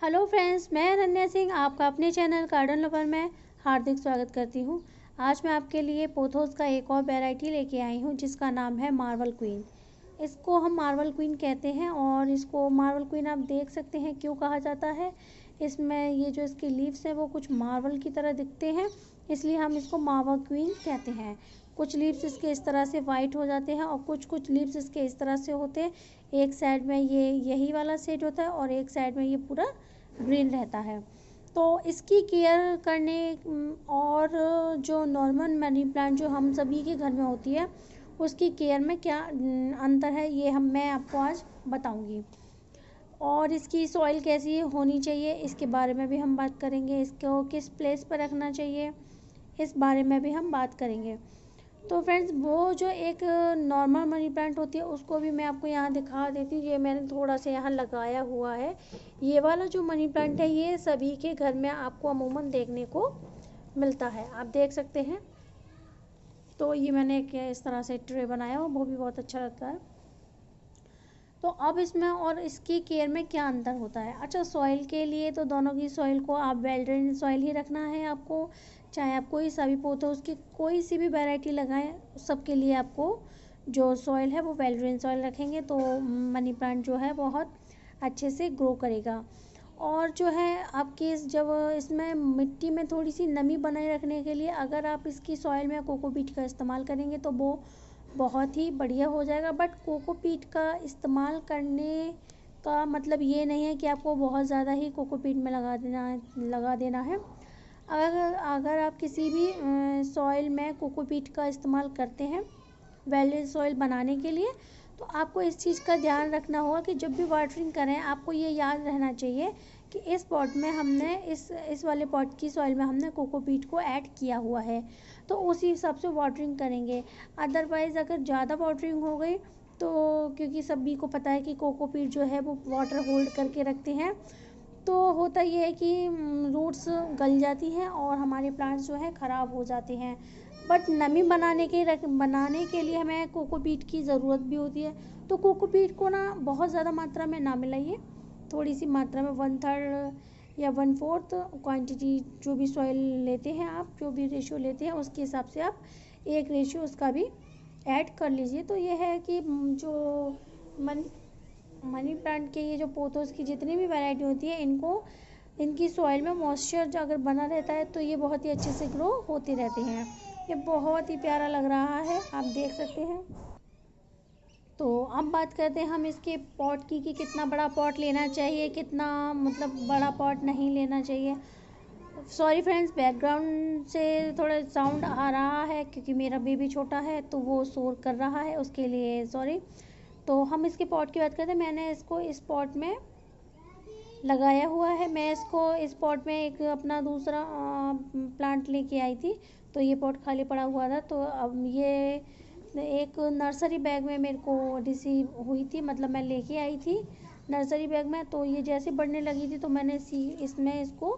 Hello friends, मैं अनन्या सिंह आपका अपने चैनल गार्डन लवर में हार्दिक स्वागत करती हूँ। आज मैं आपके लिए पोथोस का एक और वैरायटी लेके आई हूँ जिसका नाम है मार्वल क्वीन। इसको हम मार्वल क्वीन कहते हैं और इसको मार्वल क्वीन आप देख सकते हैं क्यों कहा जाता है। इसमें ये जो इसके लीव्स हैं वो कुछ मार्वल की तरह दिखते हैं, इसलिए हम इसको मार्वल क्वीन कहते हैं। कुछ लीव्स इसके इस तरह से वाइट हो जाते हैं और कुछ लीव्स इसके इस तरह से होते हैं। एक साइड में ये यही वाला सेट होता है और एक साइड में ये पूरा ग्रीन रहता है। तो इसकी केयर करने और जो नॉर्मल मनी प्लांट जो हम सभी के घर में होती है उसकी केयर में क्या अंतर है ये मैं आपको आज बताऊंगी। और इसकी सॉइल कैसी होनी चाहिए इसके बारे में भी हम बात करेंगे। इसको किस प्लेस पर रखना चाहिए इस बारे में भी हम बात करेंगे। तो फ्रेंड्स, वो जो एक नॉर्मल मनी प्लांट होती है उसको भी मैं आपको यहाँ दिखा देती हूँ। ये मैंने थोड़ा सा यहाँ लगाया हुआ है। ये वाला जो मनी प्लांट है ये सभी के घर में आपको अमूमन देखने को मिलता है, आप देख सकते हैं। तो ये मैंने एक इस तरह से ट्रे बनाया हुआ, वो भी बहुत अच्छा लगता है। तो अब इसमें और इसकी केयर में क्या अंतर होता है। अच्छा, सॉइल के लिए तो दोनों की सॉइल को आप वेल ड्रेन सॉइल ही रखना है आपको, चाहे आप कोई सा भी पौधा उसकी कोई सी भी वैरायटी लगाएं, सबके लिए आपको जो सॉइल है वो वेल ड्रेन सॉइल रखेंगे तो मनी प्लांट जो है बहुत अच्छे से ग्रो करेगा। और जो है आपकी जब इसमें मिट्टी में थोड़ी सी नमी बनाए रखने के लिए अगर आप इसकी सॉइल में कोकोपीट का इस्तेमाल करेंगे तो वो बहुत ही बढ़िया हो जाएगा। बट कोकोपीट का इस्तेमाल करने का मतलब ये नहीं है कि आपको बहुत ज़्यादा ही कोकोपीट में लगा देना है। अगर आप किसी भी सॉइल में कोकोपीट का इस्तेमाल करते हैं वेल सॉइल बनाने के लिए तो आपको इस चीज़ का ध्यान रखना होगा कि जब भी वाटरिंग करें आपको ये याद रहना चाहिए कि इस पॉट में हमने इस वाले पॉट की सॉइल में हमने कोकोपीट को ऐड किया हुआ है, तो उसी हिसाब से वाटरिंग करेंगे। अदरवाइज़ अगर ज़्यादा वाटरिंग हो गई तो क्योंकि सभी को पता है कि कोकोपीट जो है वो वाटर होल्ड करके रखते हैं, तो होता ये है कि रूट्स गल जाती हैं और हमारे प्लांट्स जो है ख़राब हो जाते हैं। बट नमी बनाने के लिए हमें कोकोपीट की ज़रूरत भी होती है। तो कोकोपीट को ना बहुत ज़्यादा मात्रा में ना मिलाइए, थोड़ी सी मात्रा में 1/3 या 1/4 क्वांटिटी जो भी सॉइल लेते हैं आप, जो भी रेशियो लेते हैं उसके हिसाब से आप एक रेशियो उसका भी ऐड कर लीजिए। तो ये है कि जो मनी प्लांट के ये जो पौधों की जितनी भी वैरायटी होती है इनकी सॉइल में मॉइस्चर अगर बना रहता है तो ये बहुत ही अच्छे से ग्रो होते रहते हैं। ये बहुत ही प्यारा लग रहा है, आप देख सकते हैं। तो अब बात करते हैं हम इसके पॉट की कि कितना बड़ा पॉट लेना चाहिए, कितना मतलब बड़ा पॉट नहीं लेना चाहिए। सॉरी फ्रेंड्स, बैकग्राउंड से थोड़ा साउंड आ रहा है क्योंकि मेरा बेबी छोटा है तो वो शोर कर रहा है, उसके लिए सॉरी। तो हम इसके पॉट की बात करते हैं। मैंने इसको इस पॉट में लगाया हुआ है। मैं इसको इस पॉट में एक अपना दूसरा प्लांट लेके आई थी तो ये पॉट खाली पड़ा हुआ था। तो अब ये एक नर्सरी बैग में मेरे को रिसीव हुई थी, मतलब मैं लेके आई थी नर्सरी बैग में। तो ये जैसे बढ़ने लगी थी तो मैंने इसमें इसको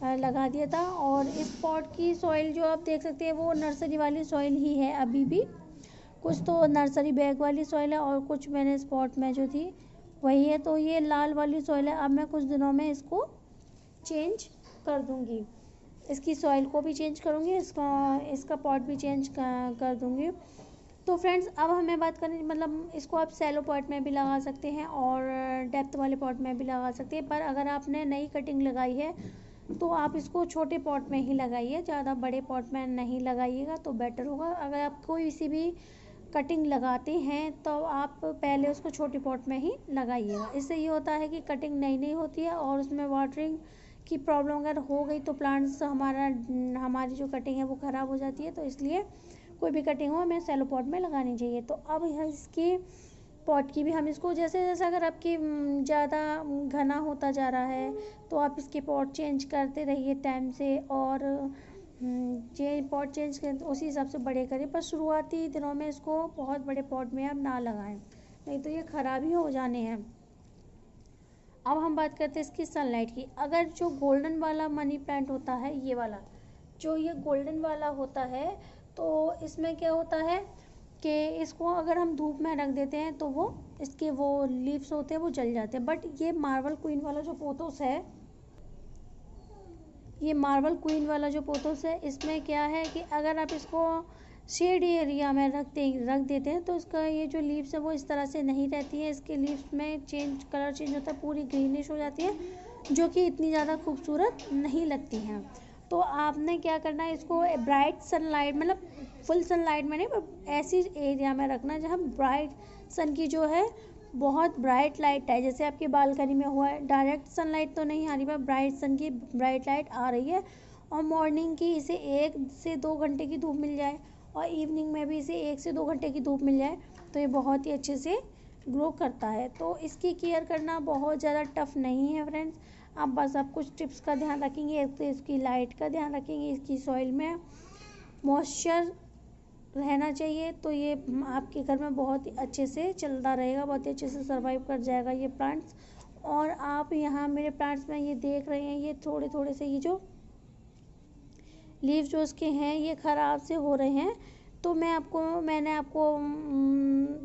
लगा दिया था। और इस पॉट की सॉइल जो आप देख सकते हैं वो नर्सरी वाली सॉइल ही है अभी भी। कुछ तो नर्सरी बैग वाली सॉइल है और कुछ मैंने इस पॉट में जो थी वही है। तो ये लाल वाली सॉइल है। अब मैं कुछ दिनों में इसको चेंज कर दूंगी, इसकी सॉइल को भी चेंज करूंगी, इसका पॉट भी चेंज कर दूंगी। तो फ्रेंड्स, अब हमें बात करनी मतलब इसको आप सैलो पॉट में भी लगा सकते हैं और डेप्थ वाले पॉट में भी लगा सकते हैं। पर अगर आपने नई कटिंग लगाई है तो आप इसको छोटे पॉट में ही लगाइए, ज़्यादा बड़े पॉट में नहीं लगाइएगा तो बेटर होगा। अगर आप कोई सी भी कटिंग लगाते हैं तो आप पहले उसको छोटे पॉट में ही लगाइएगा। इससे ये होता है कि कटिंग नई नई होती है और उसमें वाटरिंग की प्रॉब्लम अगर हो गई तो प्लांट्स हमारी जो कटिंग है वो ख़राब हो जाती है। तो इसलिए कोई भी कटिंग हो हमें सैलो पॉट में लगानी चाहिए। तो अब इसकी पॉट की भी हम इसको जैसे जैसे अगर आपकी ज़्यादा घना होता जा रहा है तो आप इसके पॉट चेंज करते रहिए टाइम से और पॉट चेंज करें तो उसी हिसाब से बड़े करें। पर शुरुआती दिनों में इसको बहुत बड़े पॉट में आप ना लगाएं, नहीं तो ये ख़राब ही हो जाने हैं। अब हम बात करते हैं इसकी सनलाइट की। अगर जो गोल्डन वाला मनी प्लांट होता है, ये वाला जो ये गोल्डन वाला होता है, तो इसमें क्या होता है कि इसको अगर हम धूप में रख देते हैं तो इसके वो लीव्स होते हैं वो जल जाते हैं। बट ये मार्वल क्वीन वाला जो पोथोस है ये मार्वल क्वीन वाला जो पोथोस है, इसमें क्या है कि अगर आप इसको शेड एरिया में रख देते हैं तो इसका ये जो लीव्स है वो इस तरह से नहीं रहती है। इसके लीव्स में कलर चेंज होता है, पूरी ग्रीनिश हो जाती है, जो कि इतनी ज़्यादा खूबसूरत नहीं लगती हैं। तो आपने क्या करना है, इसको ब्राइट सनलाइट, मतलब फुल सनलाइट में नहीं, पर ऐसी एरिया में रखना जहाँ ब्राइट सन की जो है बहुत ब्राइट लाइट है। जैसे आपकी बालकनी में हुआ है, डायरेक्ट सनलाइट तो नहीं आ रही, पर ब्राइट सन की ब्राइट लाइट आ रही है। और मॉर्निंग की इसे 1 से 2 घंटे की धूप मिल जाए और इवनिंग में भी इसे 1 से 2 घंटे की धूप मिल जाए तो ये बहुत ही अच्छे से ग्रो करता है। तो इसकी केयर करना बहुत ज़्यादा टफ नहीं है फ्रेंड्स। आप बस आप कुछ टिप्स का ध्यान रखेंगे, तो इसकी लाइट का ध्यान रखेंगे, इसकी सॉइल में मॉइस्चर रहना चाहिए, तो ये आपके घर में बहुत ही अच्छे से चलता रहेगा, बहुत ही अच्छे से सर्वाइव कर जाएगा ये प्लांट्स। और आप यहाँ मेरे प्लांट्स में ये देख रहे हैं, ये थोड़े थोड़े से ये जो लीव जो उसके हैं ये ख़राब से हो रहे हैं। तो मैंने आपको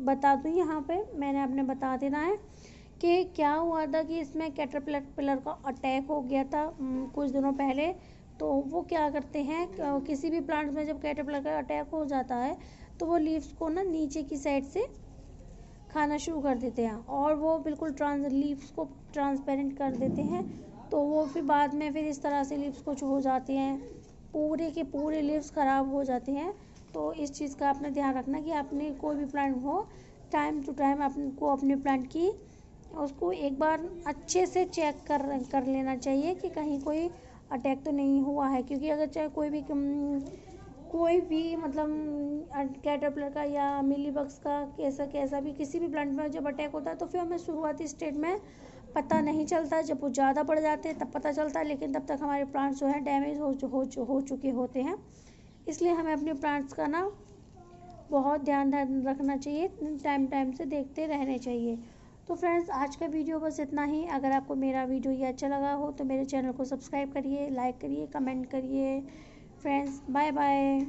बता दूँ, यहाँ पे मैंने आपने बता देना है कि क्या हुआ था कि इसमें कैटरपिलर का अटैक हो गया था कुछ दिनों पहले। तो वो क्या करते हैं, किसी भी प्लांट में जब कैटरपिलर का अटैक हो जाता है तो वो लीव्स को ना नीचे की साइड से खाना शुरू कर देते हैं और वो बिल्कुल लीव्स को ट्रांसपेरेंट कर देते हैं। तो वो फिर बाद में फिर इस तरह से लीव्स कुछ हो जाते हैं, पूरे के पूरे लीव्स ख़राब हो जाते हैं। तो इस चीज़ का आपने ध्यान रखना कि आपने कोई भी प्लांट हो, टाइम टू टाइम आपको अपने प्लांट की उसको एक बार अच्छे से चेक कर लेना चाहिए कि कहीं कोई अटैक तो नहीं हुआ है। क्योंकि अगर चाहे कोई भी मतलब कैटरपिलर का या मिलीबग्स का कैसा भी किसी भी प्लांट में जब अटैक होता है तो फिर हमें शुरुआती स्टेज में पता नहीं चलता। जब वो ज़्यादा बढ़ जाते हैं तब पता चलता है, लेकिन तब तक हमारे प्लांट्स जो हैं डैमेज हो चुके होते हैं। इसलिए हमें अपने प्लांट्स का ना बहुत ध्यान रखना चाहिए, टाइम से देखते रहने चाहिए। तो फ्रेंड्स, आज का वीडियो बस इतना ही। अगर आपको मेरा वीडियो ये अच्छा लगा हो तो मेरे चैनल को सब्सक्राइब करिए, लाइक करिए, कमेंट करिए। Friends, bye bye.